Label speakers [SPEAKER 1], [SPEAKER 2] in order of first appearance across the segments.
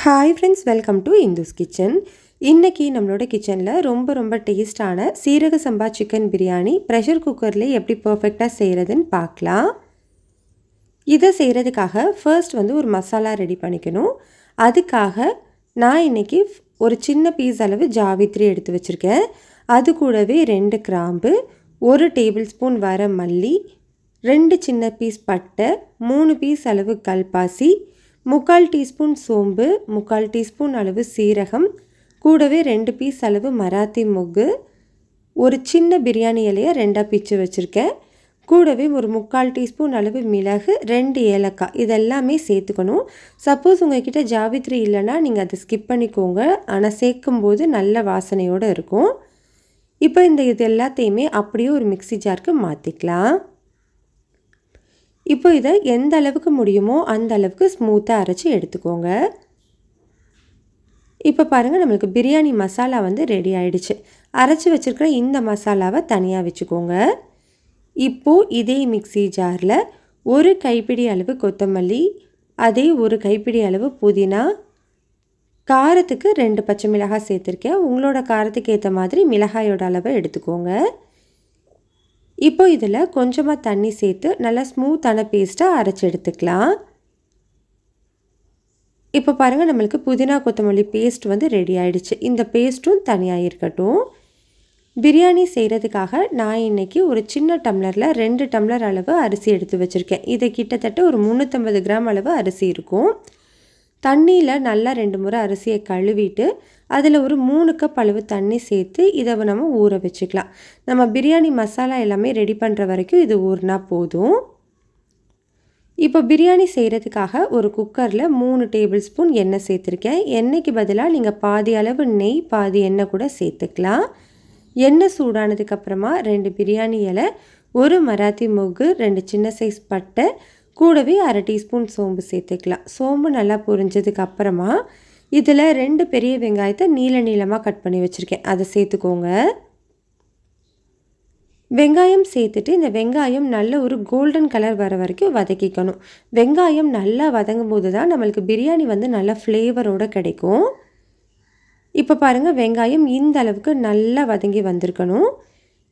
[SPEAKER 1] Hi friends, welcome to Indhu's kitchen. இன்றைக்கி நம்மளோட கிச்சனில் ரொம்ப டேஸ்டான சீரக சம்பா சிக்கன் பிரியாணி ப்ரெஷர் குக்கரில் எப்படி பர்ஃபெக்டாக செய்கிறதுன்னு பார்க்கலாம். இதை செய்கிறதுக்காக ஃபர்ஸ்ட் ஒரு மசாலா ரெடி பண்ணிக்கணும். அதுக்காக நான் இன்றைக்கி ஒரு சின்ன பீஸ் அளவு ஜாவித்ரி எடுத்து வச்சுருக்கேன். அது கூடவே 2 கிராம்பு, 1 டேபிள் ஸ்பூன் வர மல்லி, 2 சின்ன பீஸ் பட்டை, 3 பீஸ் அளவு கல்பாசி, 3/4 டீஸ்பூன் சோம்பு, 3/4 டீஸ்பூன் அளவு சீரகம், கூடவே 2 பீஸ் அளவு மராத்தி மொக்கு, ஒரு சின்ன பிரியாணி இலையை 2ஆக பிச்சு வச்சுருக்கேன். கூடவே ஒரு 3/4 டீஸ்பூன் அளவு மிளகு, 2 ஏலக்காய், இதெல்லாமே சேர்த்துக்கணும். சப்போஸ் உங்கள்கிட்ட ஜாவித்ரி இல்லைன்னா நீங்கள் அதை ஸ்கிப் பண்ணிக்கோங்க. ஆனால் சேர்க்கும்போது நல்ல வாசனையோடு இருக்கும். இப்போ இது எல்லாத்தையுமே அப்படியே ஒரு மிக்ஸி ஜாருக்கு மாற்றிக்கலாம். இப்போ இதை எந்த அளவுக்கு முடியுமோ அந்த அளவுக்கு ஸ்மூத்தாக அரைச்சி எடுத்துக்கோங்க. இப்போ பாருங்கள், நம்மளுக்கு பிரியாணி மசாலா ரெடி ஆகிடுச்சு. அரைச்சி வச்சுருக்கிற இந்த மசாலாவை தனியாக வச்சுக்கோங்க. இப்போது இதே மிக்ஸி ஜாரில் 1 கைப்பிடி அளவு கொத்தமல்லி, அதே 1 கைப்பிடி அளவு புதினா, காரத்துக்கு 2 பச்சை மிளகாய் சேர்த்துருக்கேன். உங்களோட காரத்துக்கு ஏற்ற மாதிரி மிளகாயோட அளவை எடுத்துக்கோங்க. இப்போ இதில் கொஞ்சமாக தண்ணி சேர்த்து நல்லா ஸ்மூத்தான பேஸ்ட்டாக அரைச்சி எடுத்துக்கலாம். இப்போ பாருங்கள், நம்மளுக்கு புதினா கொத்தமல்லி பேஸ்ட் ரெடி ஆகிடுச்சு. இந்த பேஸ்ட்டும் தனியாக இருக்கட்டும். பிரியாணி செய்கிறதுக்காக நான் இன்றைக்கி ஒரு சின்ன டம்ளரில் 2 டம்ளர் அளவு அரிசி எடுத்து வச்சுருக்கேன். இது கிட்டத்தட்ட ஒரு 350 கிராம் அளவு அரிசி இருக்கும். தண்ணியில் நல்லா 2 முறை அரிசியை கழுவிட்டு அதில் ஒரு 3 கப் அளவு தண்ணி சேர்த்து இதை நம்ம ஊற வச்சுக்கலாம். நம்ம பிரியாணி மசாலா எல்லாமே ரெடி பண்ணுற வரைக்கும் இது ஊறினா போதும். இப்போ பிரியாணி செய்கிறதுக்காக ஒரு குக்கரில் 3 டேபிள் ஸ்பூன் எண்ணெய் சேர்த்துருக்கேன். எண்ணெய்க்கு பதிலாக நீங்கள் பாதி அளவு நெய், பாதி எண்ணெய் கூட சேர்த்துக்கலாம். எண்ணெய் சூடானதுக்கப்புறமா 2 பிரியாணி இலை, 1 மராத்தி மொக்கு, 2 சின்ன சைஸ் பட்டை, கூடவே 1/2 டீஸ்பூன் சோம்பு சேர்த்துக்கலாம். சோம்பு நல்லா பொரிஞ்சதுக்கு அப்புறமா இதில் 2 பெரிய வெங்காயத்தை நீளமாக கட் பண்ணி வச்சுருக்கேன். அதை சேர்த்துக்கோங்க. வெங்காயம் சேர்த்துட்டு இந்த வெங்காயம் நல்ல ஒரு கோல்டன் கலர் வர வரைக்கும் வதக்கிக்கணும். வெங்காயம் நல்லா வதங்கும் போது தான் நம்மளுக்கு பிரியாணி நல்ல ஃப்ளேவரோடு கிடைக்கும். இப்போ பாருங்கள், வெங்காயம் இந்த அளவுக்கு நல்லா வதங்கி வந்திருக்கணும்.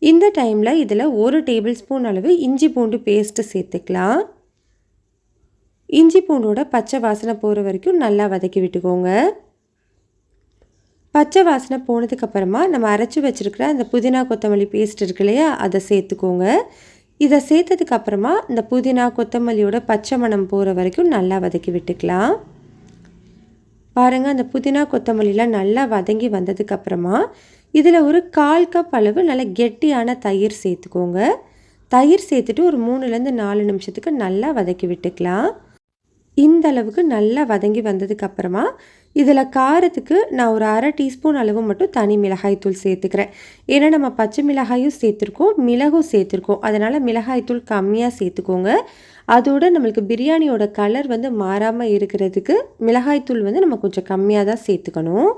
[SPEAKER 1] இந்த டைமில் இதில் 1 டேபிள் ஸ்பூன் அளவு இஞ்சி பூண்டு பேஸ்ட்டு சேர்த்துக்கலாம். இஞ்சி பூண்டோட பச்சை வாசனை போகிற வரைக்கும் நல்லா வதக்கி விட்டுக்கோங்க. பச்சை வாசனை போனதுக்கப்புறமா நம்ம அரைச்சி வச்சுருக்கிற அந்த புதினா கொத்தமல்லி பேஸ்ட் இருக்கு இல்லையா, அதை சேர்த்துக்கோங்க. இதை சேர்த்ததுக்கப்புறமா இந்த புதினா கொத்தமல்லியோட பச்சை மணம் போகிற வரைக்கும் நல்லா வதக்கி விட்டுக்கலாம். பாருங்கள், அந்த புதினா கொத்தமல்லிலாம் நல்லா வதங்கி வந்ததுக்கப்புறமா இதில் ஒரு 1/4 கப் அளவு நல்ல கெட்டியான தயிர் சேர்த்துக்கோங்க. தயிர் சேர்த்துட்டு ஒரு 3லேருந்து 4 நிமிஷத்துக்கு நல்லா வதக்கி விட்டுக்கலாம். இந்த அளவுக்கு நல்லா வதங்கி வந்ததுக்கப்புறமா இதில் காரத்துக்கு நான் ஒரு 1/2 டீஸ்பூன் அளவு மட்டும் தனி மிளகாய்த்தூள் சேர்த்துக்கிறேன். ஏன்னா நம்ம பச்சை மிளகாயும் சேர்த்துருக்கோம், மிளகும் சேர்த்துருக்கோம். அதனால் மிளகாய்த்தூள் கம்மியாக சேர்த்துக்கோங்க. அதோடு நம்மளுக்கு பிரியாணியோட கலர் மாறாமல் இருக்கிறதுக்கு மிளகாய்த்தூள் நம்ம கொஞ்சம் கம்மியாக தான் சேர்த்துக்கணும்.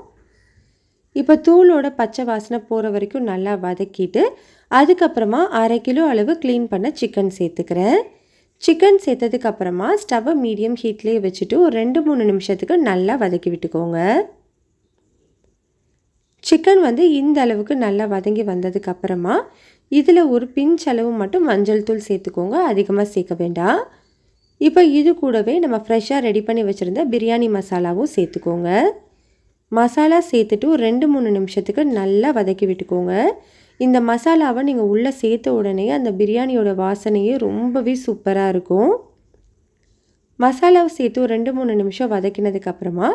[SPEAKER 1] இப்போ தூளோட பச்சை வாசனை போகிற வரைக்கும் நல்லா வதக்கிட்டு அதுக்கப்புறமா 1/2 கிலோ அளவு க்ளீன் பண்ண சிக்கன் சேர்த்துக்கிறேன். சிக்கன் சேர்த்ததுக்கப்புறமா ஸ்டவ்வை மீடியம் ஹீட்லேயே வச்சுட்டு ஒரு 2-3 நிமிஷத்துக்கு நல்லா வதக்கி விட்டுக்கோங்க. சிக்கன் இந்த அளவுக்கு நல்லா வதங்கி வந்ததுக்கப்புறமா இதில் ஒரு பிஞ்ச் அளவு மட்டும் மஞ்சள் தூள் சேர்த்துக்கோங்க. அதிகமாக சேர்க்க வேண்டாம். இப்போ இது கூடவே நம்ம ஃப்ரெஷ்ஷாக ரெடி பண்ணி வச்சுருந்த பிரியாணி மசாலாவும் சேர்த்துக்கோங்க. மசாலா சேர்த்துட்டு ஒரு 2-3 நிமிஷத்துக்கு நல்லா வதக்கி விட்டுக்கோங்க. இந்த மசாலாவை நீங்கள் உள்ளே சேர்த்த உடனே அந்த பிரியாணியோட வாசனையே ரொம்பவே சூப்பராக இருக்கும். மசாலாவை சேர்த்து ஒரு 2-3 நிமிஷம் வதக்கினதுக்கப்புறமா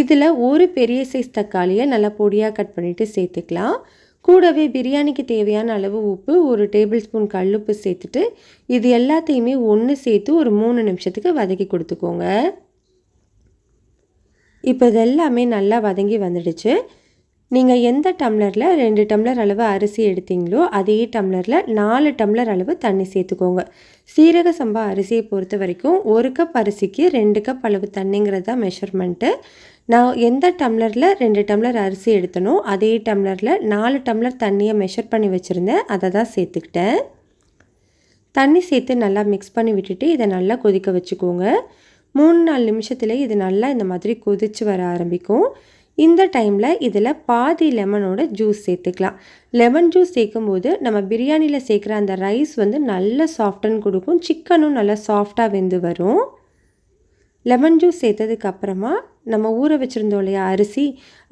[SPEAKER 1] இதில் ஒரு பெரிய சைஸ் தக்காளியை நல்லா பொடியாக கட் பண்ணிவிட்டு சேர்த்துக்கலாம். கூடவே பிரியாணிக்கு தேவையான அளவு உப்பு, 1 டேபிள் ஸ்பூன் கல்லுப்பு சேர்த்துட்டு இது எல்லாத்தையுமே ஒன்று சேர்த்து ஒரு 3 நிமிஷத்துக்கு வதக்கி கொடுத்துக்கோங்க. இப்போ இதெல்லாமே நல்லா வதங்கி வந்துடுச்சு. நீங்கள் எந்த டம்ளரில் 2 டம்ளர் அளவு அரிசி எடுத்தீங்களோ அதே டம்ளரில் 4 டம்ளர் அளவு தண்ணி சேர்த்துக்கோங்க. சீரக சம்பா அரிசியை பொறுத்த வரைக்கும் 1 கப் அரிசிக்கு 2 கப் அளவு தண்ணிங்கிறது தான் மெஷர்மெண்ட்டு. நான் எந்த டம்ளரில் 2 டம்ளர் அரிசி எடுத்தனோ அதே டம்ளரில் 4 டம்ளர் தண்ணியை மெஷர் பண்ணி வச்சுருந்தேன். அதை தான் சேர்த்துக்கிட்டேன். தண்ணி சேர்த்து நல்லா மிக்ஸ் பண்ணி விட்டுட்டு இதை நல்லா கொதிக்க வச்சுக்கோங்க. 3-4 நிமிஷத்துல இது நல்லா இந்த மாதிரி கொதிச்சு வர ஆரம்பிக்கும். இந்த டைமில் இதில் பாதி லெமனோட ஜூஸ் சேர்த்துக்கலாம். லெமன் ஜூஸ் சேர்க்கும்போது நம்ம பிரியாணியில் சேர்க்குற அந்த ரைஸ் வந்து நல்ல சாஃப்டன் கொடுக்கும். சிக்கனும் நல்லா சாஃப்டாக வெந்து வரும். லெமன் ஜூஸ் சேர்த்ததுக்கப்புறமா நம்ம ஊற வச்சுருந்தோம் இல்லையா அரிசி,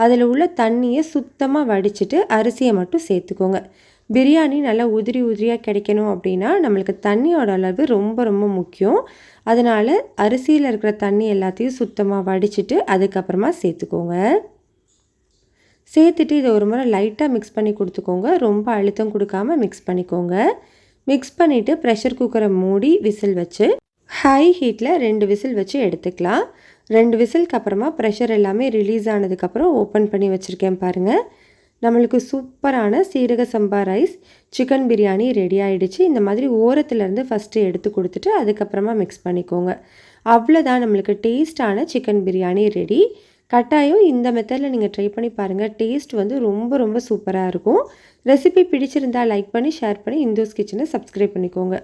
[SPEAKER 1] அதில் உள்ள தண்ணியை சுத்தமாக வடிச்சிட்டு அரிசியை மட்டும் சேர்த்துக்கோங்க. பிரியாணி நல்லா உதிரி உதிரியாக கிடைக்கணும் அப்படின்னா நம்மளுக்கு தண்ணியோட அளவு ரொம்ப ரொம்ப முக்கியம். அதனால் அரிசியில் இருக்கிற தண்ணி எல்லாத்தையும் சுத்தமாக வடிச்சிட்டு அதுக்கப்புறமா சேர்த்துக்கோங்க. சேர்த்துட்டு இதை ஒரு முறை லைட்டாக மிக்ஸ் பண்ணி கொடுத்துக்கோங்க. ரொம்ப அழுத்தம் கொடுக்காமல் மிக்ஸ் பண்ணிக்கோங்க. மிக்ஸ் பண்ணிவிட்டு ப்ரெஷர் குக்கரை மூடி விசில் வச்சு ஹை ஹீட்டில் 2 விசில் வச்சு எடுத்துக்கலாம். 2 விசிலுக்கு அப்புறமா ப்ரெஷர் எல்லாமே ரிலீஸ் ஆனதுக்கப்புறம் ஓப்பன் பண்ணி வச்சுருக்கேன் பாருங்கள். நம்மளுக்கு சூப்பரான சீரக சம்பா ரைஸ் சிக்கன் பிரியாணி ரெடி ஆகிடுச்சு. இந்த மாதிரி ஓரத்துலேருந்து ஃபஸ்ட்டு எடுத்து கொடுத்துட்டு அதுக்கப்புறமா மிக்ஸ் பண்ணிக்கோங்க. அவ்வளோதான், நம்மளுக்கு டேஸ்டான சிக்கன் பிரியாணி ரெடி. கட்டாயம் இந்த மெத்தடில் நீங்கள் ட்ரை பண்ணி பாருங்கள். டேஸ்ட் வந்து ரொம்ப ரொம்ப சூப்பராக இருக்கும். ரெசிபி பிடிச்சிருந்தால் லைக் பண்ணி ஷேர் பண்ணி இந்துஸ் கிச்சனை சப்ஸ்கிரைப் பண்ணிக்கோங்க.